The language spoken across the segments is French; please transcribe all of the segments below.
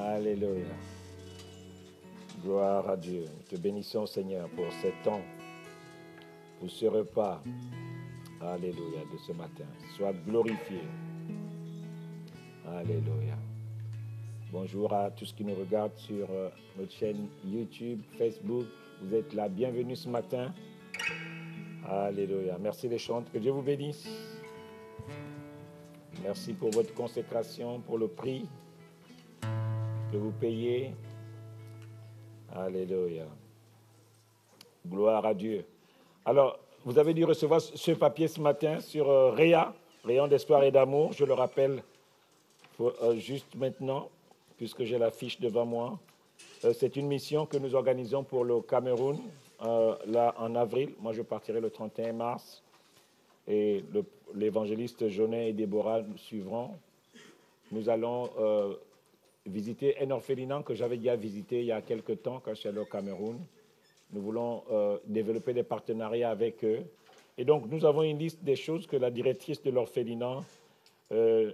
Alléluia. Gloire à Dieu. Te bénissons, Seigneur, pour ce temps, pour ce repas. Alléluia, de ce matin. Sois glorifié. Alléluia. Bonjour à tous qui nous regardent sur notre chaîne YouTube, Facebook. Vous êtes là. Bienvenue ce matin. Alléluia. Merci les chantres. Que Dieu vous bénisse. Merci pour votre consécration, pour le prix que vous payez. Alléluia. Gloire à Dieu. Alors, vous avez dû recevoir ce papier ce matin sur Réa, Rayon d'espoir et d'amour. Je le rappelle juste maintenant, puisque j'ai la fiche devant moi. C'est une mission que nous organisons pour le Cameroun, là en avril. Moi, je partirai le 31 mars. Et l'évangéliste Jonet et Déborah nous suivront. Nous allons visiter un orphelinat que j'avais déjà visité il y a quelque temps quand je suis allé au Cameroun. Nous voulons développer des partenariats avec eux. Et donc, nous avons une liste des choses que la directrice de l'orphelinat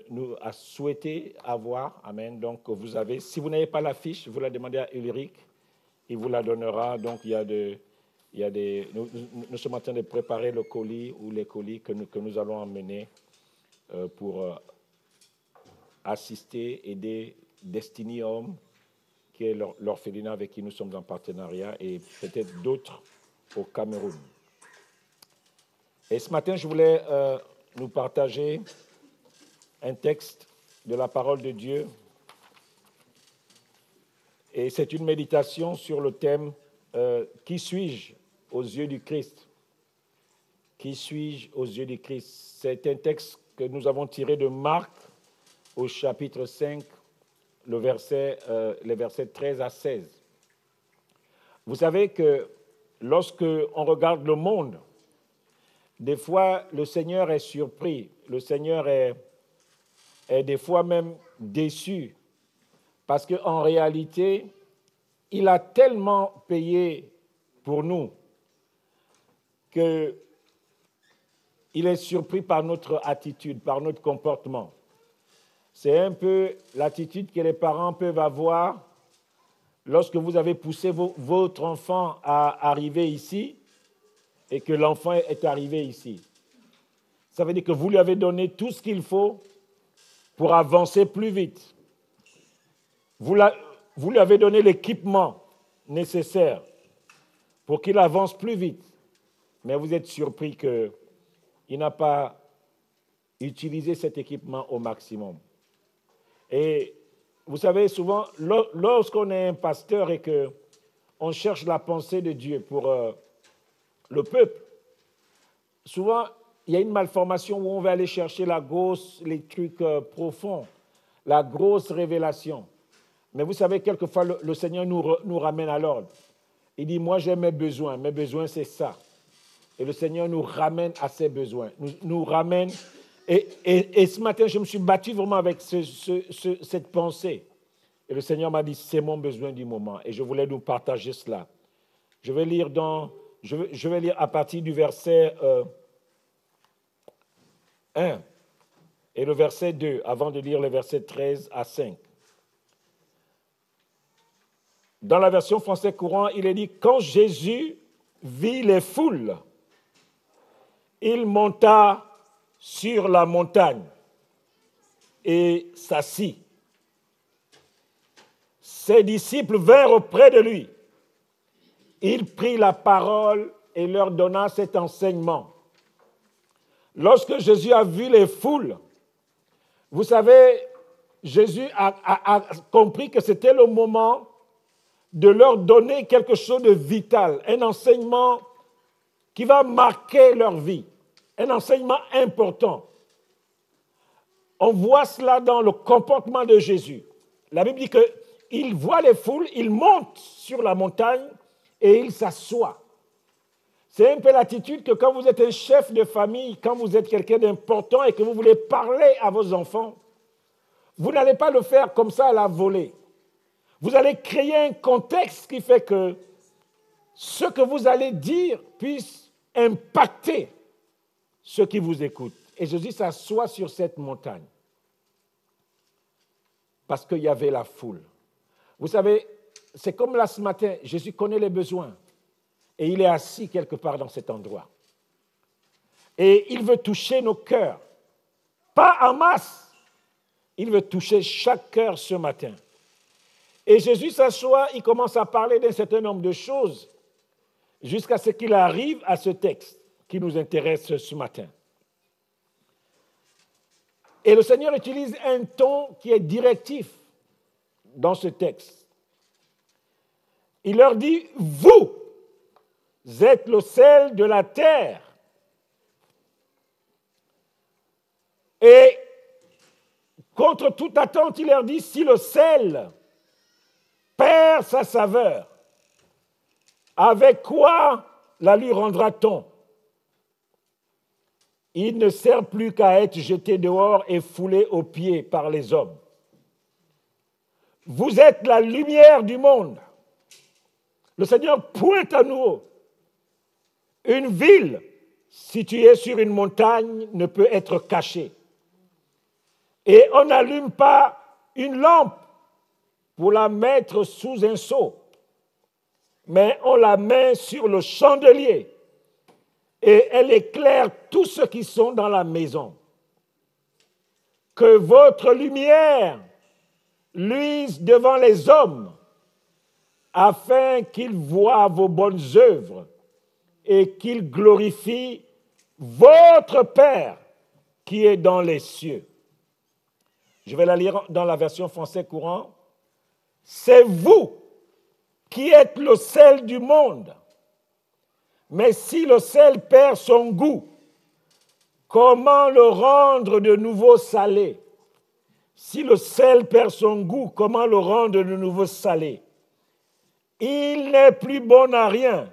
nous a souhaité avoir. Amen. Donc, vous avez, si vous n'avez pas la fiche, vous la demandez à Ulrich. Il vous la donnera. Donc, nous sommes en train de préparer le colis ou les colis que nous allons emmener pour assister, aider Destiny Home, qui est l'orphelinat avec qui nous sommes en partenariat, et peut-être d'autres au Cameroun. Et ce matin, je voulais nous partager un texte de la parole de Dieu. Et c'est une méditation sur le thème « Qui suis-je aux yeux du Christ ?» Qui suis-je aux yeux du Christ? C'est un texte que nous avons tiré de Marc au chapitre 5, les versets 13 à 16. Vous savez que lorsque on regarde le monde, des fois le Seigneur est surpris, le Seigneur est des fois même déçu, parce qu'en réalité, il a tellement payé pour nous qu'il est surpris par notre attitude, par notre comportement. C'est un peu l'attitude que les parents peuvent avoir lorsque vous avez poussé votre enfant à arriver ici et que l'enfant est arrivé ici. Ça veut dire que vous lui avez donné tout ce qu'il faut pour avancer plus vite. Vous lui avez donné l'équipement nécessaire pour qu'il avance plus vite. Mais vous êtes surpris qu'il n'a pas utilisé cet équipement au maximum. Et vous savez, souvent, lorsqu'on est un pasteur et qu'on cherche la pensée de Dieu pour le peuple, souvent, il y a une malformation où on va aller chercher les trucs profonds, la grosse révélation. Mais vous savez, quelquefois, le Seigneur nous ramène à l'ordre. Il dit, moi, j'ai mes besoins c'est ça. Et le Seigneur nous ramène à ses besoins, nous ramène. Et ce matin, je me suis battu vraiment avec cette pensée. Et le Seigneur m'a dit, c'est mon besoin du moment. Et je voulais nous partager cela. Je vais lire à partir du verset 1 et le verset 2, avant de lire les versets 13 à 5. Dans la version français courant, il est dit, quand Jésus vit les foules, il monta sur la montagne et s'assit. Ses disciples vinrent auprès de lui. Il prit la parole et leur donna cet enseignement. Lorsque Jésus a vu les foules, vous savez, Jésus a compris que c'était le moment de leur donner quelque chose de vital, un enseignement qui va marquer leur vie. Un enseignement important. On voit cela dans le comportement de Jésus. La Bible dit qu'il voit les foules, il monte sur la montagne et il s'assoit. C'est un peu l'attitude que quand vous êtes un chef de famille, quand vous êtes quelqu'un d'important et que vous voulez parler à vos enfants, vous n'allez pas le faire comme ça à la volée. Vous allez créer un contexte qui fait que ce que vous allez dire puisse impacter ceux qui vous écoutent. Et Jésus s'assoit sur cette montagne parce qu'il y avait la foule. Vous savez, c'est comme là ce matin, Jésus connaît les besoins et il est assis quelque part dans cet endroit. Et il veut toucher nos cœurs, pas en masse, il veut toucher chaque cœur ce matin. Et Jésus s'assoit, il commence à parler d'un certain nombre de choses jusqu'à ce qu'il arrive à ce texte qui nous intéresse ce matin. Et le Seigneur utilise un ton qui est directif dans ce texte. Il leur dit, vous êtes le sel de la terre. Et contre toute attente, il leur dit, si le sel perd sa saveur, avec quoi la lui rendra-t-on? Il ne sert plus qu'à être jeté dehors et foulé aux pieds par les hommes. Vous êtes la lumière du monde. Le Seigneur pointe à nouveau. Une ville située sur une montagne ne peut être cachée. Et on n'allume pas une lampe pour la mettre sous un seau, mais on la met sur le chandelier et elle éclaire tous ceux qui sont dans la maison. Que votre lumière luise devant les hommes, afin qu'ils voient vos bonnes œuvres et qu'ils glorifient votre Père qui est dans les cieux. Je vais la lire dans la version français courant. C'est vous qui êtes le sel du monde. Mais si le sel perd son goût, comment le rendre de nouveau salé? Si le sel perd son goût, comment le rendre de nouveau salé? Il n'est plus bon à rien.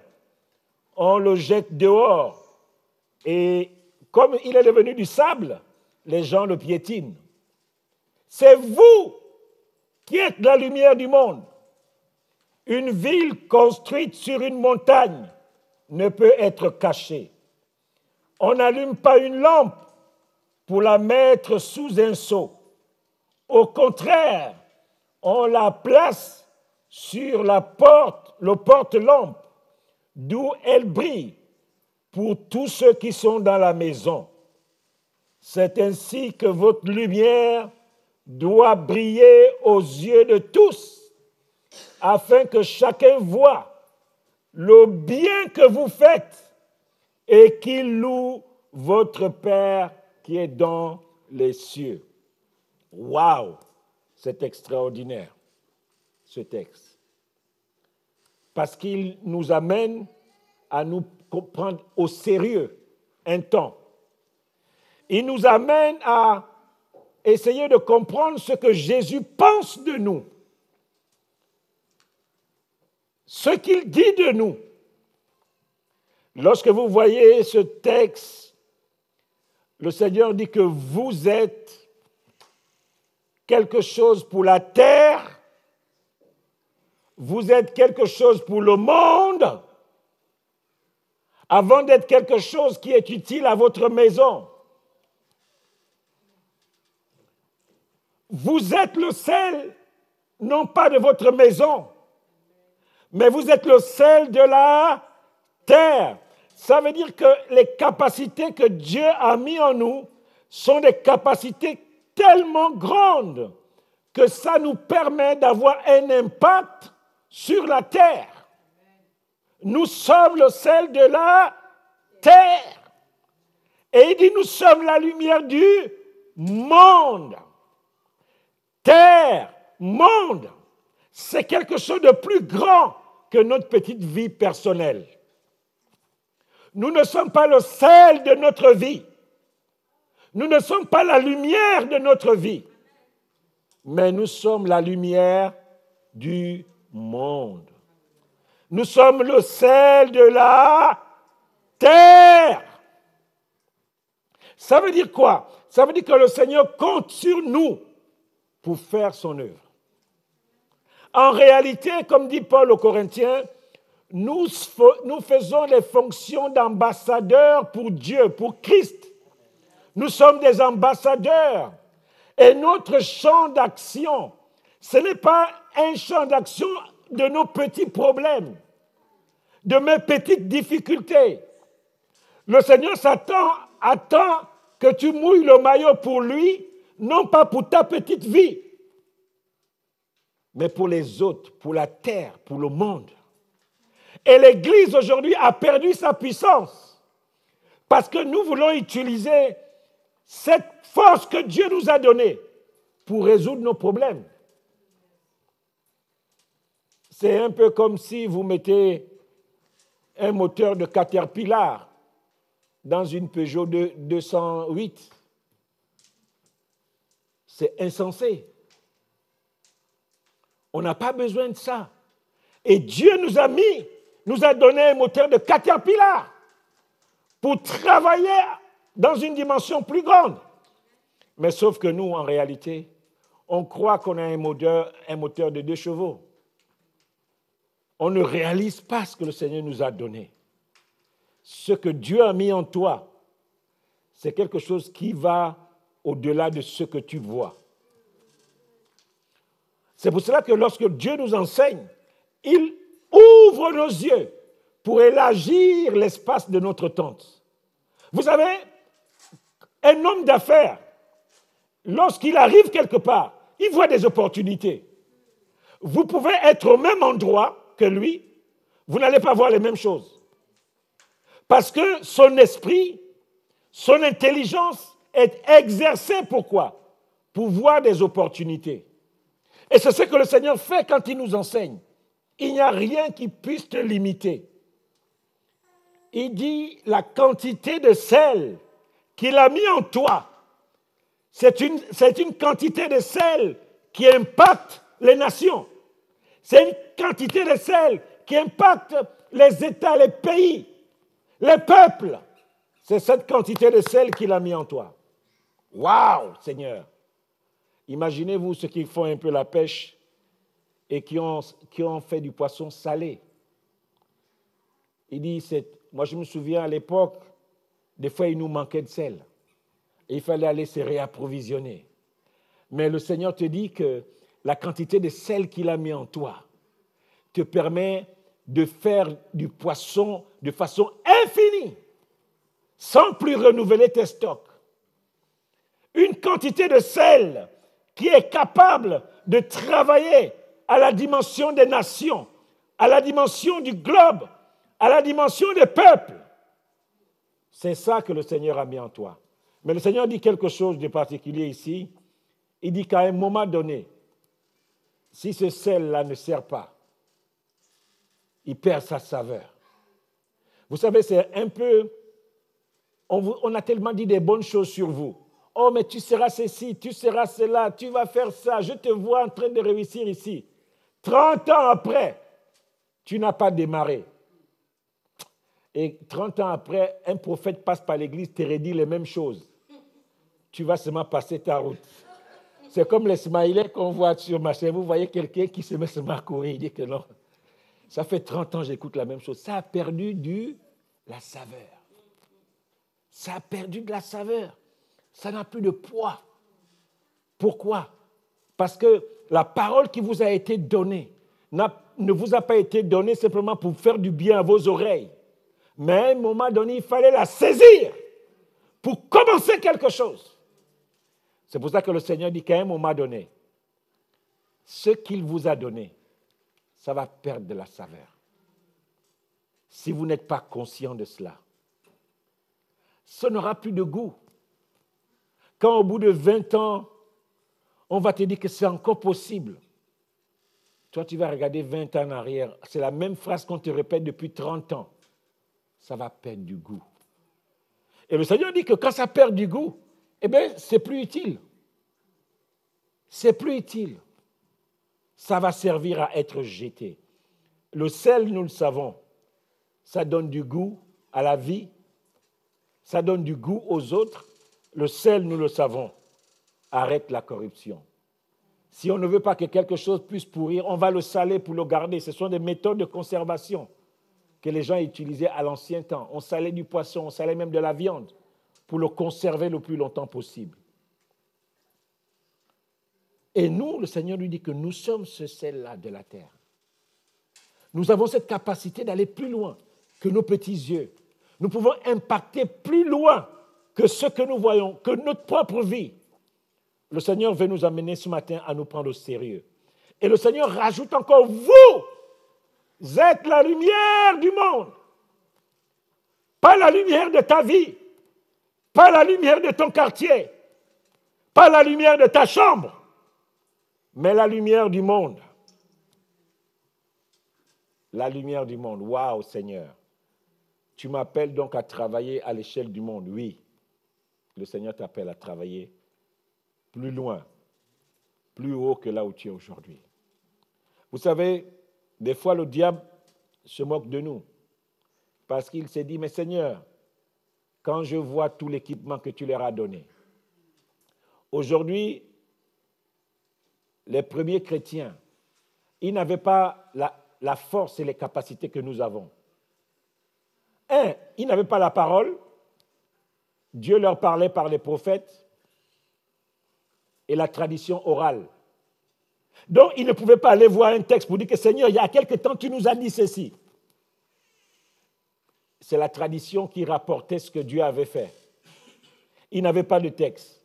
On le jette dehors. Et comme il est devenu du sable, les gens le piétinent. C'est vous qui êtes la lumière du monde. Une ville construite sur une montagne ne peut être cachée. On n'allume pas une lampe pour la mettre sous un seau. Au contraire, on la place sur le porte-lampe, d'où elle brille pour tous ceux qui sont dans la maison. C'est ainsi que votre lumière doit briller aux yeux de tous, afin que chacun voie le bien que vous faites et qu'il loue votre Père qui est dans les cieux. Waouh, c'est extraordinaire, ce texte. Parce qu'il nous amène à nous prendre au sérieux un temps. Il nous amène à essayer de comprendre ce que Jésus pense de nous, ce qu'il dit de nous. Lorsque vous voyez ce texte, le Seigneur dit que vous êtes quelque chose pour la terre, vous êtes quelque chose pour le monde, avant d'être quelque chose qui est utile à votre maison. Vous êtes le sel, non pas de votre maison, mais vous êtes le sel de la terre. Ça veut dire que les capacités que Dieu a mises en nous sont des capacités tellement grandes que ça nous permet d'avoir un impact sur la terre. Nous sommes le sel de la terre. Et il dit, nous sommes la lumière du monde. Terre, monde, c'est quelque chose de plus grand que notre petite vie personnelle. Nous ne sommes pas le sel de notre vie. Nous ne sommes pas la lumière de notre vie. Mais nous sommes la lumière du monde. Nous sommes le sel de la terre. Ça veut dire quoi? Ça veut dire que le Seigneur compte sur nous pour faire son œuvre. En réalité, comme dit Paul aux Corinthiens, nous faisons les fonctions d'ambassadeurs pour Dieu, pour Christ. Nous sommes des ambassadeurs. Et notre champ d'action, Ce n'est pas un champ d'action de nos petits problèmes, de mes petites difficultés. Le Seigneur attend que tu mouilles le maillot pour lui, non pas pour ta petite vie, mais pour les autres, pour la terre, pour le monde. Et l'Église aujourd'hui a perdu sa puissance parce que nous voulons utiliser cette force que Dieu nous a donnée pour résoudre nos problèmes. C'est un peu comme si vous mettez un moteur de Caterpillar dans une Peugeot 208. C'est insensé. On n'a pas besoin de ça. Et Dieu nous a donné un moteur de Caterpillar pour travailler dans une dimension plus grande. Mais sauf que nous, en réalité, on croit qu'on a un moteur de 2 chevaux. On ne réalise pas ce que le Seigneur nous a donné. Ce que Dieu a mis en toi, c'est quelque chose qui va au-delà de ce que tu vois. C'est pour cela que lorsque Dieu nous enseigne, il ouvre nos yeux pour élargir l'espace de notre tente. Vous savez, un homme d'affaires, lorsqu'il arrive quelque part, il voit des opportunités. Vous pouvez être au même endroit que lui, vous n'allez pas voir les mêmes choses. Parce que son esprit, son intelligence est exercée pourquoi? Pour voir des opportunités. Et c'est ce que le Seigneur fait quand il nous enseigne. Il n'y a rien qui puisse te limiter. Il dit la quantité de sel qu'il a mis en toi. C'est une quantité de sel qui impacte les nations. C'est une quantité de sel qui impacte les États, les pays, les peuples. C'est cette quantité de sel qu'il a mis en toi. Waouh, Seigneur! Imaginez-vous ceux qui font un peu la pêche et qui ont fait du poisson salé. Il dit, moi je me souviens à l'époque, des fois il nous manquait de sel. Et il fallait aller se réapprovisionner. Mais le Seigneur te dit que la quantité de sel qu'il a mis en toi te permet de faire du poisson de façon infinie, sans plus renouveler tes stocks. Une quantité de sel qui est capable de travailler à la dimension des nations, à la dimension du globe, à la dimension des peuples. C'est ça que le Seigneur a mis en toi. Mais le Seigneur dit quelque chose de particulier ici. Il dit qu'à un moment donné, si ce sel-là ne sert pas, il perd sa saveur. Vous savez, c'est un peu... On a tellement dit des bonnes choses sur vous. Oh, mais tu seras ceci, tu seras cela, tu vas faire ça, je te vois en train de réussir ici. 30 ans après, tu n'as pas démarré. Et 30 ans après, un prophète passe par l'église, te redit les mêmes choses. Tu vas seulement passer ta route. C'est comme les smileys qu'on voit sur ma chaîne. Vous voyez quelqu'un qui se met seulement à courir, il dit que non. Ça fait 30 ans que j'écoute la même chose. Ça a perdu la saveur. Ça a perdu de la saveur. Ça n'a plus de poids. Pourquoi? Parce que la parole qui vous a été donnée ne vous a pas été donnée simplement pour faire du bien à vos oreilles. Mais à un moment donné, il fallait la saisir pour commencer quelque chose. C'est pour ça que le Seigneur dit qu'à un moment donné, ce qu'il vous a donné, ça va perdre de la saveur. Si vous n'êtes pas conscient de cela, ça n'aura plus de goût. Quand au bout de 20 ans, on va te dire que c'est encore possible, toi tu vas regarder 20 ans en arrière, c'est la même phrase qu'on te répète depuis 30 ans, ça va perdre du goût. Et le Seigneur dit que quand ça perd du goût, eh bien, c'est plus utile. C'est plus utile. Ça va servir à être jeté. Le sel, nous le savons, ça donne du goût à la vie, ça donne du goût aux autres. Le sel, nous le savons, arrête la corruption. Si on ne veut pas que quelque chose puisse pourrir, on va le saler pour le garder. Ce sont des méthodes de conservation que les gens utilisaient à l'ancien temps. On salait du poisson, on salait même de la viande pour le conserver le plus longtemps possible. Et nous, le Seigneur lui dit que nous sommes ce sel-là de la terre. Nous avons cette capacité d'aller plus loin que nos petits yeux. Nous pouvons impacter plus loin que ce que nous voyons, que notre propre vie. Le Seigneur veut nous amener ce matin à nous prendre au sérieux. Et le Seigneur rajoute encore, vous êtes la lumière du monde. Pas la lumière de ta vie, pas la lumière de ton quartier, pas la lumière de ta chambre, mais la lumière du monde. La lumière du monde. Waouh, Seigneur. Tu m'appelles donc à travailler à l'échelle du monde. Oui, le Seigneur t'appelle à travailler plus loin, plus haut que là où tu es aujourd'hui. Vous savez, des fois le diable se moque de nous parce qu'il s'est dit, mais Seigneur, quand je vois tout l'équipement que tu leur as donné, aujourd'hui, les premiers chrétiens, ils n'avaient pas la force et les capacités que nous avons. Ils n'avaient pas la parole. Dieu leur parlait par les prophètes et la tradition orale. Donc, ils ne pouvaient pas aller voir un texte pour dire que Seigneur, il y a quelque temps, tu nous as dit ceci. C'est la tradition qui rapportait ce que Dieu avait fait. Ils n'avaient pas de texte.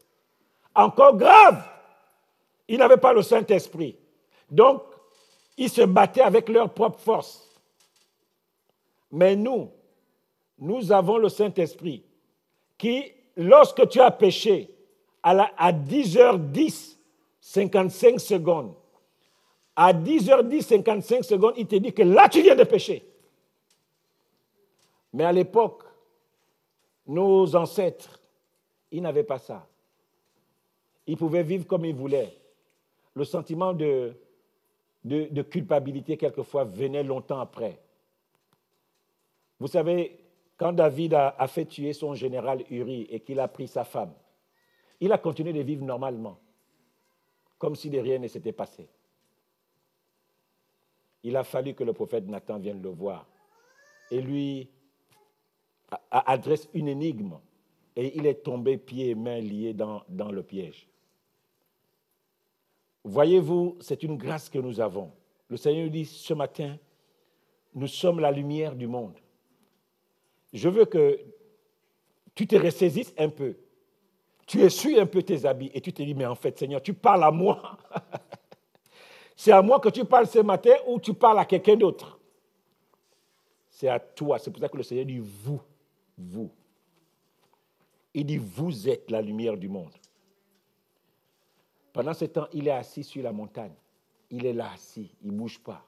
Encore grave, ils n'avaient pas le Saint-Esprit. Donc, ils se battaient avec leur propre force. Mais nous avons le Saint-Esprit qui, lorsque tu as péché, à 10h10, 55 secondes, à 10h10, 55 secondes, il te dit que là, tu viens de pécher. Mais à l'époque, nos ancêtres, ils n'avaient pas ça. Ils pouvaient vivre comme ils voulaient. Le sentiment de culpabilité, quelquefois, venait longtemps après. Vous savez, quand David a fait tuer son général Uri et qu'il a pris sa femme, il a continué de vivre normalement, comme si de rien ne s'était passé. Il a fallu que le prophète Nathan vienne le voir et lui adresse une énigme et il est tombé pieds et mains liés dans le piège. Voyez-vous, c'est une grâce que nous avons. Le Seigneur nous dit ce matin, nous sommes la lumière du monde. Je veux que tu te ressaisisses un peu. Tu essuies un peu tes habits et tu te dis, mais en fait, Seigneur, tu parles à moi. C'est à moi que tu parles ce matin ou tu parles à quelqu'un d'autre? C'est à toi. C'est pour ça que le Seigneur dit, vous. Il dit, vous êtes la lumière du monde. Pendant ce temps, il est assis sur la montagne. Il est là assis, il ne bouge pas.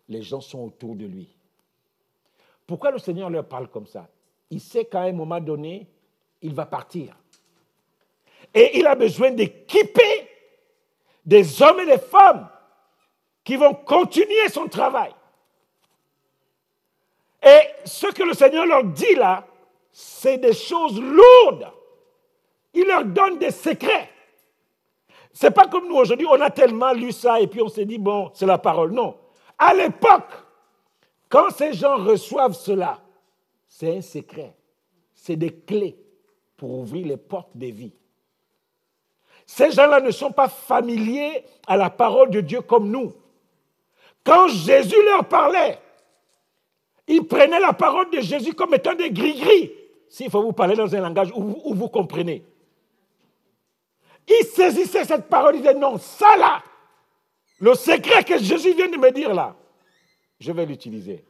Les gens sont autour de lui. Pourquoi le Seigneur leur parle comme ça? Il sait qu'à un moment donné, il va partir. Et il a besoin d'équiper des hommes et des femmes qui vont continuer son travail. Et ce que le Seigneur leur dit là, c'est des choses lourdes. Il leur donne des secrets. Ce n'est pas comme nous aujourd'hui, on a tellement lu ça et puis on s'est dit, bon, c'est la parole. Non. À l'époque, quand ces gens reçoivent cela, c'est un secret. C'est des clés pour ouvrir les portes des vies. Ces gens-là ne sont pas familiers à la parole de Dieu comme nous. Quand Jésus leur parlait, ils prenaient la parole de Jésus comme étant des gris-gris. S'il faut vous parler dans un langage où vous comprenez. Ils saisissaient cette parole, ils disaient non, ça là, le secret que Jésus vient de me dire là, je vais l'utiliser.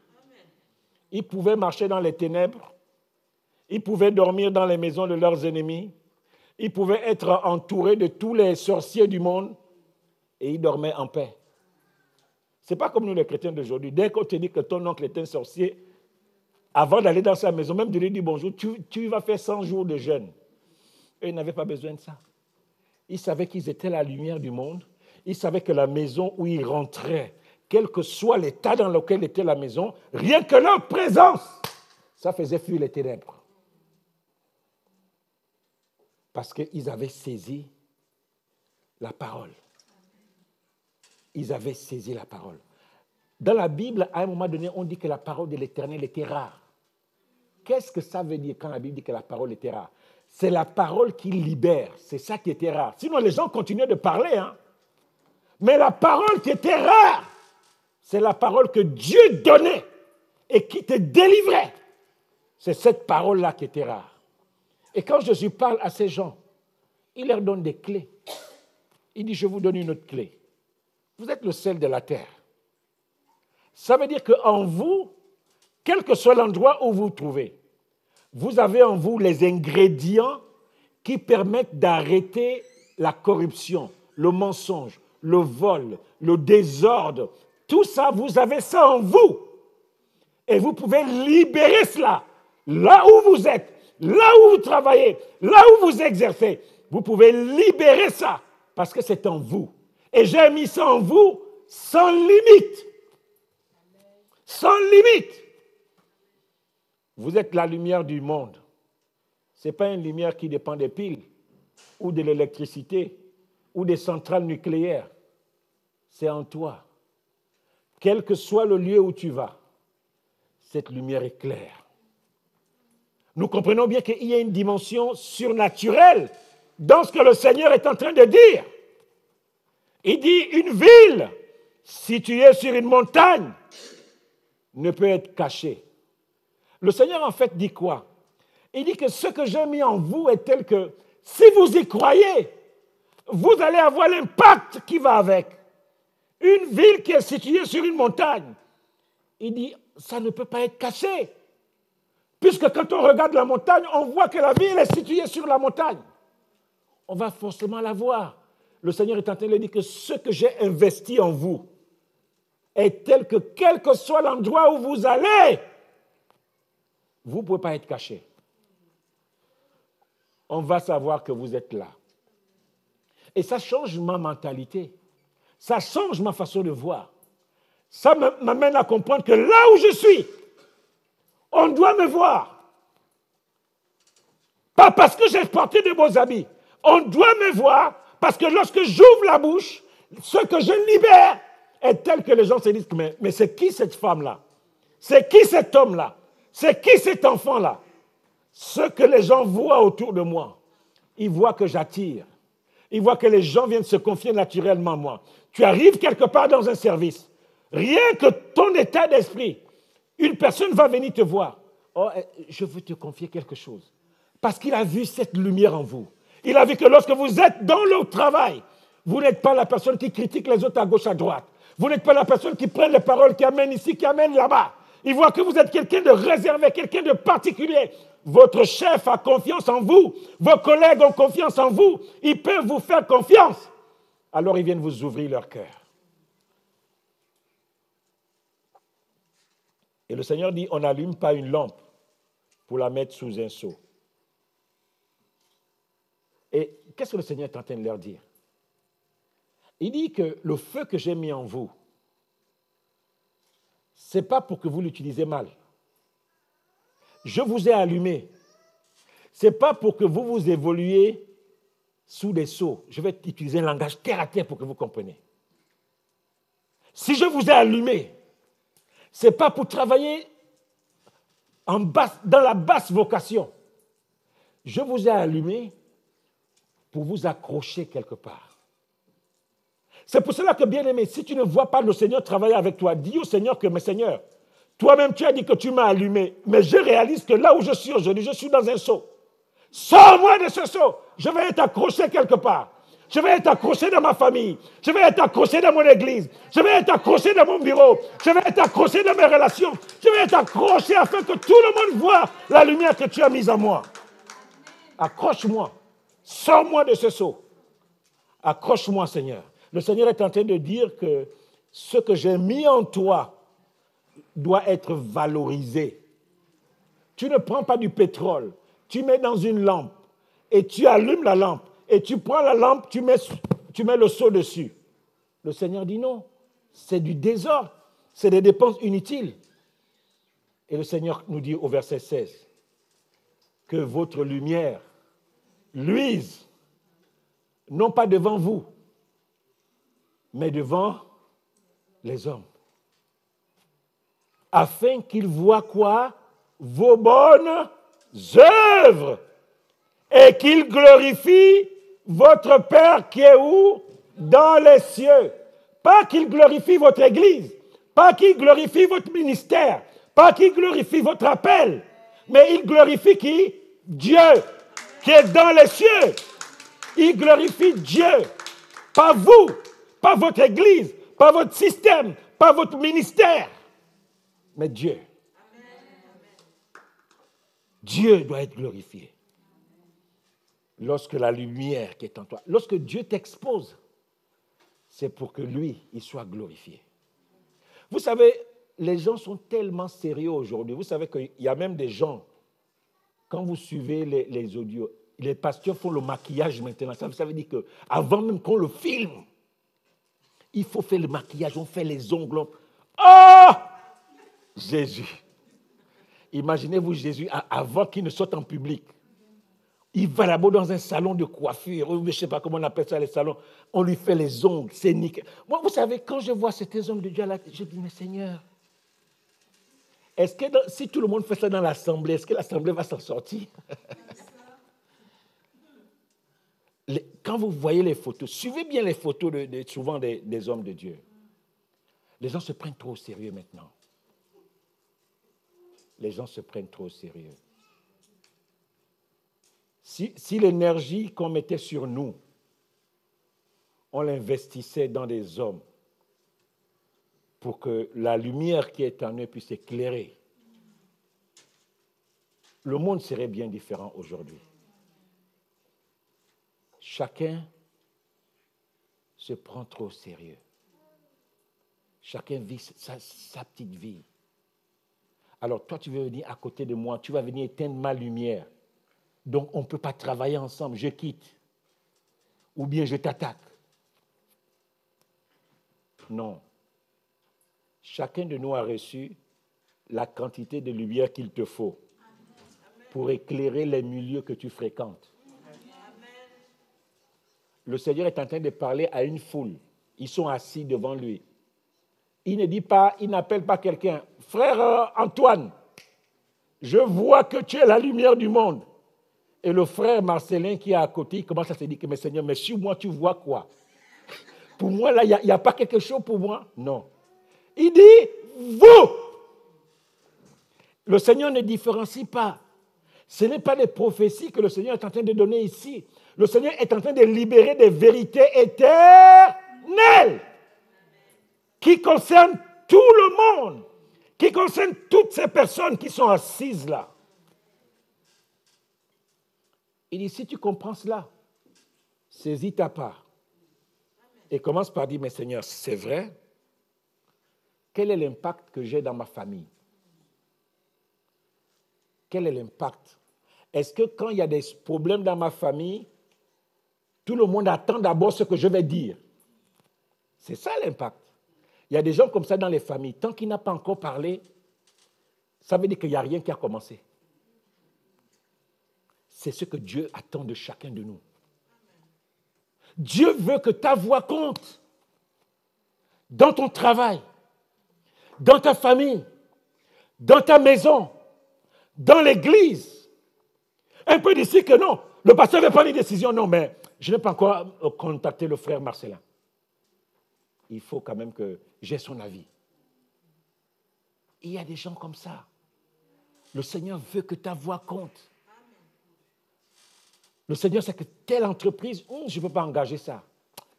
Ils pouvaient marcher dans les ténèbres, ils pouvaient dormir dans les maisons de leurs ennemis, ils pouvaient être entourés de tous les sorciers du monde et ils dormaient en paix. Ce n'est pas comme nous les chrétiens d'aujourd'hui. Dès qu'on te dit que ton oncle est un sorcier, avant d'aller dans sa maison, même de lui dire bonjour, tu vas faire 100 jours de jeûne. Et ils n'avaient pas besoin de ça. Ils savaient qu'ils étaient la lumière du monde. Ils savaient que la maison où ils rentraient, quel que soit l'état dans lequel était la maison, rien que leur présence, ça faisait fuir les ténèbres. Parce qu'ils avaient saisi la parole. Ils avaient saisi la parole. Dans la Bible, à un moment donné, on dit que la parole de l'Éternel était rare. Qu'est-ce que ça veut dire quand la Bible dit que la parole était rare? c'est la parole qui libère. C'est ça qui était rare. Sinon, les gens continuaient de parler. Hein. Mais la parole qui était rare, c'est la parole que Dieu donnait et qui te délivrait. C'est cette parole-là qui était rare. Et quand Jésus parle à ces gens, il leur donne des clés. Il dit, je vous donne une autre clé. Vous êtes le sel de la terre. Ça veut dire qu'en vous, quel que soit l'endroit où vous vous trouvez, vous avez en vous les ingrédients qui permettent d'arrêter la corruption, le mensonge, le vol, le désordre. Tout ça, vous avez ça en vous. Et vous pouvez libérer cela. Là où vous êtes, là où vous travaillez, là où vous exercez, vous pouvez libérer ça parce que c'est en vous. Et j'ai mis ça en vous sans limite. Sans limite. Vous êtes la lumière du monde. Ce n'est pas une lumière qui dépend des piles ou de l'électricité ou des centrales nucléaires. C'est en toi. Quel que soit le lieu où tu vas, cette lumière est claire. Nous comprenons bien qu'il y a une dimension surnaturelle dans ce que le Seigneur est en train de dire. Il dit, une ville située sur une montagne ne peut être cachée. Le Seigneur en fait dit quoi? Il dit que ce que j'ai mis en vous est tel que si vous y croyez, vous allez avoir l'impact qui va avec. Une ville qui est située sur une montagne, il dit, ça ne peut pas être caché. Puisque quand on regarde la montagne, on voit que la ville est située sur la montagne. On va forcément la voir. Le Seigneur est en train de dire que ce que j'ai investi en vous est tel que quel que soit l'endroit où vous allez, vous ne pouvez pas être caché. On va savoir que vous êtes là. Et ça change ma mentalité. Ça change ma façon de voir. Ça m'amène à comprendre que là où je suis, on doit me voir. Pas parce que j'ai porté de beaux habits. On doit me voir parce que lorsque j'ouvre la bouche, ce que je libère est tel que les gens se disent, mais c'est qui cette femme-là? C'est qui cet homme-là? C'est qui cet enfant-là? Ce que les gens voient autour de moi, ils voient que j'attire. Ils voient que les gens viennent se confier naturellement à moi. Tu arrives quelque part dans un service, rien que ton état d'esprit, une personne va venir te voir. Oh, je veux te confier quelque chose. Parce qu'il a vu cette lumière en vous. Il a vu que lorsque vous êtes dans le travail, vous n'êtes pas la personne qui critique les autres à gauche, à droite. Vous n'êtes pas la personne qui prend les paroles, qui amène ici, qui amène là-bas. Il voit que vous êtes quelqu'un de réservé, quelqu'un de particulier. Votre chef a confiance en vous. Vos collègues ont confiance en vous. Ils peuvent vous faire confiance. Alors ils viennent vous ouvrir leur cœur. Et le Seigneur dit, on n'allume pas une lampe pour la mettre sous un seau. Et qu'est-ce que le Seigneur est en train de leur dire? Il dit que le feu que j'ai mis en vous, ce n'est pas pour que vous l'utilisez mal. Je vous ai allumé. Ce n'est pas pour que vous vous évoluiez sous des seaux. Je vais utiliser un langage terre à terre pour que vous compreniez. Si je vous ai allumé, ce n'est pas pour travailler dans la basse vocation. Je vous ai allumé pour vous accrocher quelque part. C'est pour cela que, bien aimé, si tu ne vois pas le Seigneur travailler avec toi, dis au Seigneur que, mais Seigneur, toi-même tu as dit que tu m'as allumé, mais je réalise que là où je suis aujourd'hui, je suis dans un seau. Sors-moi de ce seau. Je vais être accroché quelque part. Je vais être accroché dans ma famille. Je vais être accroché dans mon église. Je vais être accroché dans mon bureau. Je vais être accroché dans mes relations. Je vais être accroché afin que tout le monde voit la lumière que tu as mise en moi. Accroche-moi. Sors-moi de ce seau. Accroche-moi, Seigneur. Le Seigneur est en train de dire que ce que j'ai mis en toi doit être valorisé. Tu ne prends pas du pétrole, tu mets dans une lampe et tu allumes la lampe et tu prends la lampe, tu mets le seau dessus. Le Seigneur dit non, c'est du désordre, c'est des dépenses inutiles. Et le Seigneur nous dit au verset 16 que votre lumière luise, non pas devant vous, mais devant les hommes. Afin qu'ils voient quoi? Vos bonnes œuvres et qu'il glorifie votre Père qui est où? Dans les cieux. Pas qu'il glorifie votre Église, pas qu'il glorifie votre ministère, pas qu'il glorifie votre appel, mais il glorifie qui? Dieu, qui est dans les cieux. Il glorifie Dieu, pas vous, pas votre Église, pas votre système, pas votre ministère, mais Dieu. Dieu doit être glorifié. Lorsque la lumière qui est en toi, lorsque Dieu t'expose, c'est pour que lui, il soit glorifié. Vous savez, les gens sont tellement sérieux aujourd'hui. Vous savez qu'il y a même des gens, quand vous suivez les audios, les pasteurs font le maquillage maintenant. Ça veut dire qu'avant même qu'on le filme, il faut faire le maquillage, on fait les ongles. Oh! Jésus. Imaginez-vous Jésus avant qu'il ne sorte en public. Il va d'abord dans un salon de coiffure, je ne sais pas comment on appelle ça, les salons. On lui fait les ongles, c'est nickel. Moi, vous savez, quand je vois ces hommes de Dieu là, je dis, mais Seigneur, est-ce que si tout le monde fait ça dans l'assemblée, est-ce que l'assemblée va s'en sortir? Quand vous voyez les photos, suivez bien les photos souvent des hommes de Dieu. Les gens se prennent trop au sérieux maintenant. Les gens se prennent trop au sérieux. Si l'énergie qu'on mettait sur nous, on l'investissait dans des hommes pour que la lumière qui est en eux puisse éclairer, le monde serait bien différent aujourd'hui. Chacun se prend trop au sérieux. Chacun vit sa petite vie. Alors toi, tu veux venir à côté de moi, tu vas venir éteindre ma lumière. Donc, on ne peut pas travailler ensemble, je quitte. Ou bien je t'attaque. Non. Chacun de nous a reçu la quantité de lumière qu'il te faut pour éclairer les milieux que tu fréquentes. Le Seigneur est en train de parler à une foule. Ils sont assis devant lui. Il ne dit pas, il n'appelle pas quelqu'un. Frère Antoine, je vois que tu es la lumière du monde. Et le frère Marcelin qui est à côté, il commence à se dire que, mais Seigneur, mais sur moi, tu vois quoi? Pour moi, là, il n'y a pas quelque chose pour moi? Non. Il dit, vous! Le Seigneur ne différencie pas. Ce n'est pas des prophéties que le Seigneur est en train de donner ici. Le Seigneur est en train de libérer des vérités éternelles qui concernent tout le monde, qui concernent toutes ces personnes qui sont assises là. Il dit, si tu comprends cela, saisis ta part. Et commence par dire, mais Seigneur, c'est vrai? Quel est l'impact que j'ai dans ma famille? Quel est l'impact? Est-ce que quand il y a des problèmes dans ma famille, tout le monde attend d'abord ce que je vais dire? C'est ça l'impact. Il y a des gens comme ça dans les familles. Tant qu'il n'a pas encore parlé, ça veut dire qu'il n'y a rien qui a commencé. C'est ce que Dieu attend de chacun de nous. Dieu veut que ta voix compte dans ton travail, dans ta famille, dans ta maison, dans l'église. Un peu d'ici que non, le pasteur ne veut pas une décision, non, mais je n'ai pas encore contacté le frère Marcelin. Il faut quand même que j'ai son avis. Il y a des gens comme ça. Le Seigneur veut que ta voix compte. Le Seigneur sait que telle entreprise, je ne peux pas engager ça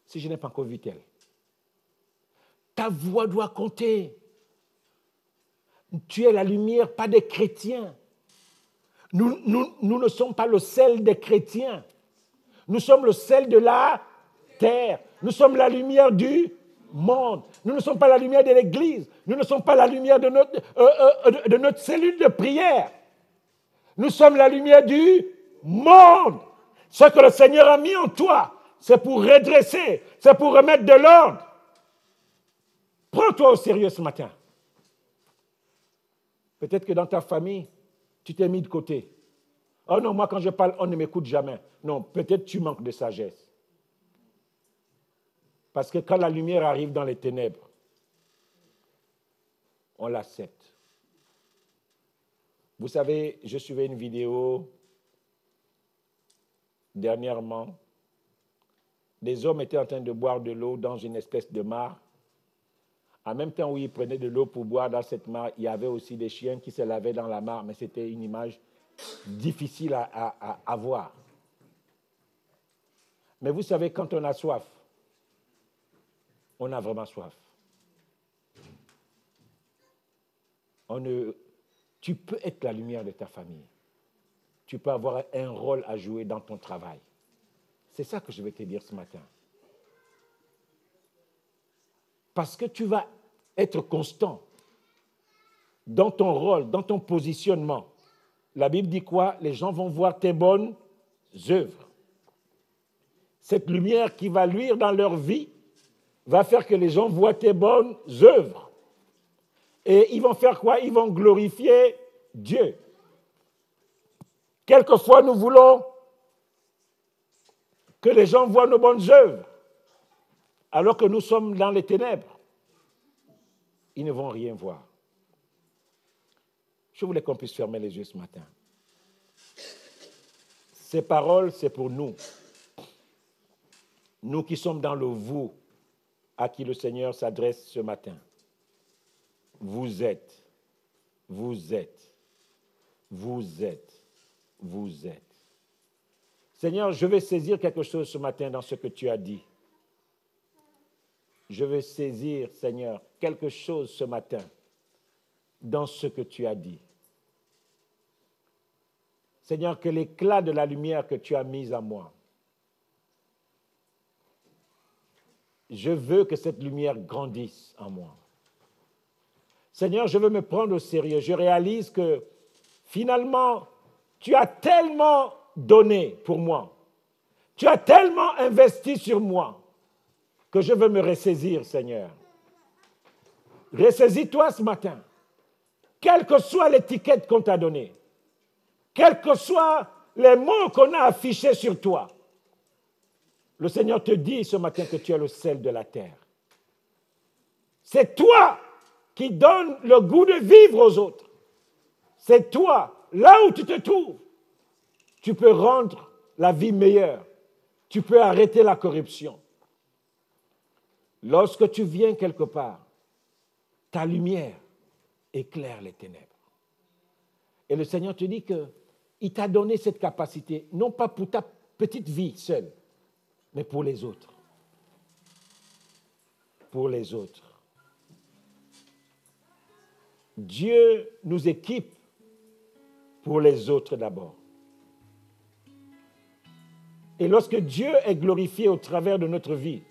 si je n'ai pas encore vu telle. Ta voix doit compter. Tu es la lumière, pas des chrétiens. Nous ne sommes pas le sel des chrétiens. Nous sommes le sel de la terre. Nous sommes la lumière du monde. Nous ne sommes pas la lumière de l'Église. Nous ne sommes pas la lumière de notre cellule de prière. Nous sommes la lumière du monde. Ce que le Seigneur a mis en toi, c'est pour redresser, c'est pour remettre de l'ordre. Prends-toi au sérieux ce matin. Peut-être que dans ta famille, tu t'es mis de côté. Oh non, moi quand je parle, on ne m'écoute jamais. Non, peut-être tu manques de sagesse. Parce que quand la lumière arrive dans les ténèbres, on l'accepte. Vous savez, je suivais une vidéo dernièrement, des hommes étaient en train de boire de l'eau dans une espèce de mare. En même temps où ils prenaient de l'eau pour boire dans cette mare, il y avait aussi des chiens qui se lavaient dans la mare, mais c'était une image difficile à voir. Mais vous savez, quand on a soif, on a vraiment soif. Tu peux être la lumière de ta famille. Tu peux avoir un rôle à jouer dans ton travail. C'est ça que je vais te dire ce matin. Parce que tu vas être constant dans ton rôle, dans ton positionnement. La Bible dit quoi? Les gens vont voir tes bonnes œuvres. Cette lumière qui va luire dans leur vie va faire que les gens voient tes bonnes œuvres. Et ils vont faire quoi? Ils vont glorifier Dieu. Quelquefois, nous voulons que les gens voient nos bonnes œuvres, alors que nous sommes dans les ténèbres. Ils ne vont rien voir. Je voulais qu'on puisse fermer les yeux ce matin. Ces paroles, c'est pour nous. Nous qui sommes dans le vous, à qui le Seigneur s'adresse ce matin. Vous êtes, vous êtes, vous êtes, vous êtes. Seigneur, je vais saisir quelque chose ce matin dans ce que tu as dit. Je vais saisir, Seigneur, quelque chose ce matin dans ce que tu as dit. Seigneur, que l'éclat de la lumière que tu as mise en moi, je veux que cette lumière grandisse en moi. Seigneur, je veux me prendre au sérieux. Je réalise que finalement, tu as tellement donné pour moi. Tu as tellement investi sur moi que je veux me ressaisir, Seigneur. Ressaisis-toi ce matin. Quelle que soit l'étiquette qu'on t'a donnée, quels que soient les mots qu'on a affichés sur toi, le Seigneur te dit ce matin que tu es le sel de la terre. C'est toi qui donnes le goût de vivre aux autres. C'est toi, là où tu te trouves, tu peux rendre la vie meilleure. Tu peux arrêter la corruption. Lorsque tu viens quelque part, ta lumière éclaire les ténèbres. Et le Seigneur te dit qu'il t'a donné cette capacité, non pas pour ta petite vie seule, mais pour les autres. Pour les autres. Dieu nous équipe pour les autres d'abord. Et lorsque Dieu est glorifié au travers de notre vie,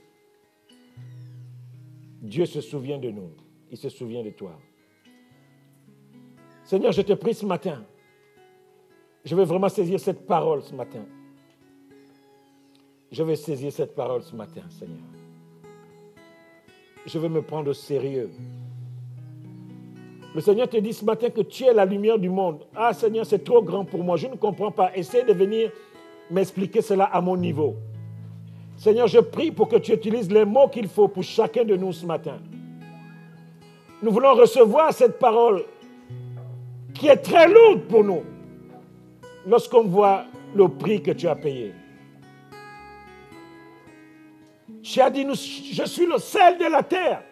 Dieu se souvient de nous. Il se souvient de toi. Seigneur, je te prie ce matin. Je veux vraiment saisir cette parole ce matin. Je vais saisir cette parole ce matin, Seigneur. Je veux me prendre au sérieux. Le Seigneur te dit ce matin que tu es la lumière du monde. Ah Seigneur, c'est trop grand pour moi. Je ne comprends pas. Essaie de venir m'expliquer cela à mon niveau. Seigneur, je prie pour que tu utilises les mots qu'il faut pour chacun de nous ce matin. Nous voulons recevoir cette parole qui est très lourde pour nous lorsqu'on voit le prix que tu as payé. Tu as dit, je suis le sel de la terre.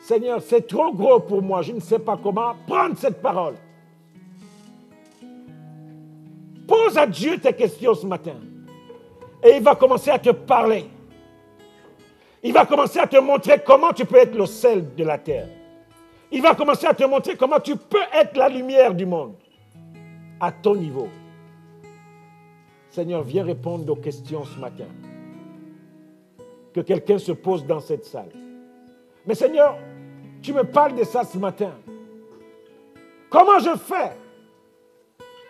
Seigneur, c'est trop gros pour moi. Je ne sais pas comment prendre cette parole. Pose à Dieu tes questions ce matin. Et il va commencer à te parler. Il va commencer à te montrer comment tu peux être le sel de la terre. Il va commencer à te montrer comment tu peux être la lumière du monde. À ton niveau. Seigneur, viens répondre aux questions ce matin. Que quelqu'un se pose dans cette salle. Mais Seigneur, tu me parles de ça ce matin. Comment je fais?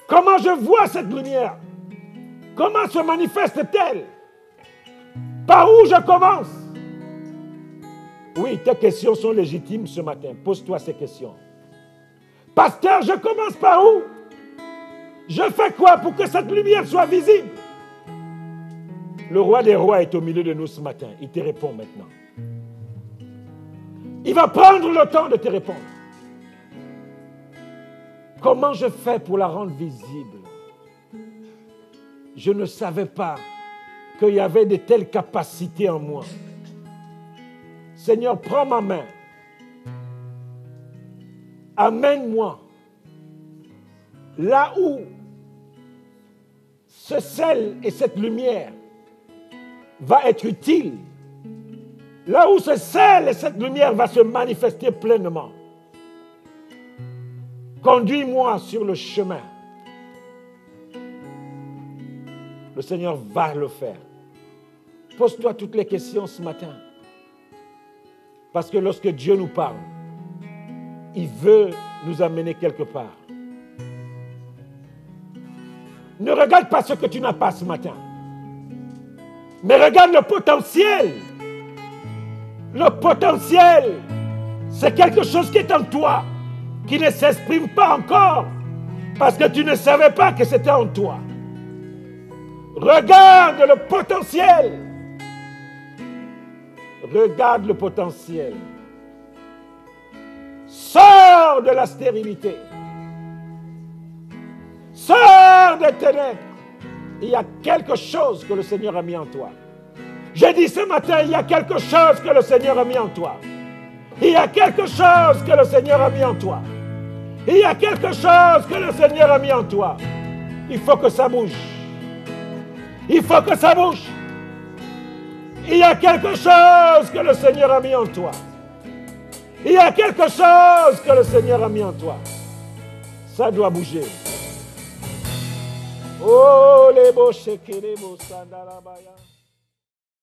Comment je vois cette lumière? Comment se manifeste-t-elle? Par où je commence? Oui, tes questions sont légitimes ce matin. Pose-toi ces questions. Pasteur, je commence par où? Je fais quoi pour que cette lumière soit visible? Le roi des rois est au milieu de nous ce matin. Il te répond maintenant. Il va prendre le temps de te répondre. Comment je fais pour la rendre visible? je ne savais pas qu'il y avait de telles capacités en moi. Seigneur, prends ma main. Amène-moi là où ce sel et cette lumière va être utile. Là où ce sel et cette lumière va se manifester pleinement. Conduis-moi sur le chemin. Le Seigneur va le faire. Pose-toi toutes les questions ce matin. Parce que lorsque Dieu nous parle, il veut nous amener quelque part. Ne regarde pas ce que tu n'as pas ce matin. Mais regarde le potentiel. Le potentiel, c'est quelque chose qui est en toi, qui ne s'exprime pas encore, parce que tu ne savais pas que c'était en toi. Regarde le potentiel. Regarde le potentiel. Sors de la stérilité. Sors des ténèbres. Il y a quelque chose que le Seigneur a mis en toi. J'ai dit ce matin, il y a quelque chose que le Seigneur a mis en toi. Il y a quelque chose que le Seigneur a mis en toi. Il y a quelque chose que le Seigneur a mis en toi. Il faut que ça bouge. Il faut que ça bouge. Il y a quelque chose que le Seigneur a mis en toi. Il y a quelque chose que le Seigneur a mis en toi. Ça doit bouger. Oh, les beaux chéqués, les beaux sandalabaya.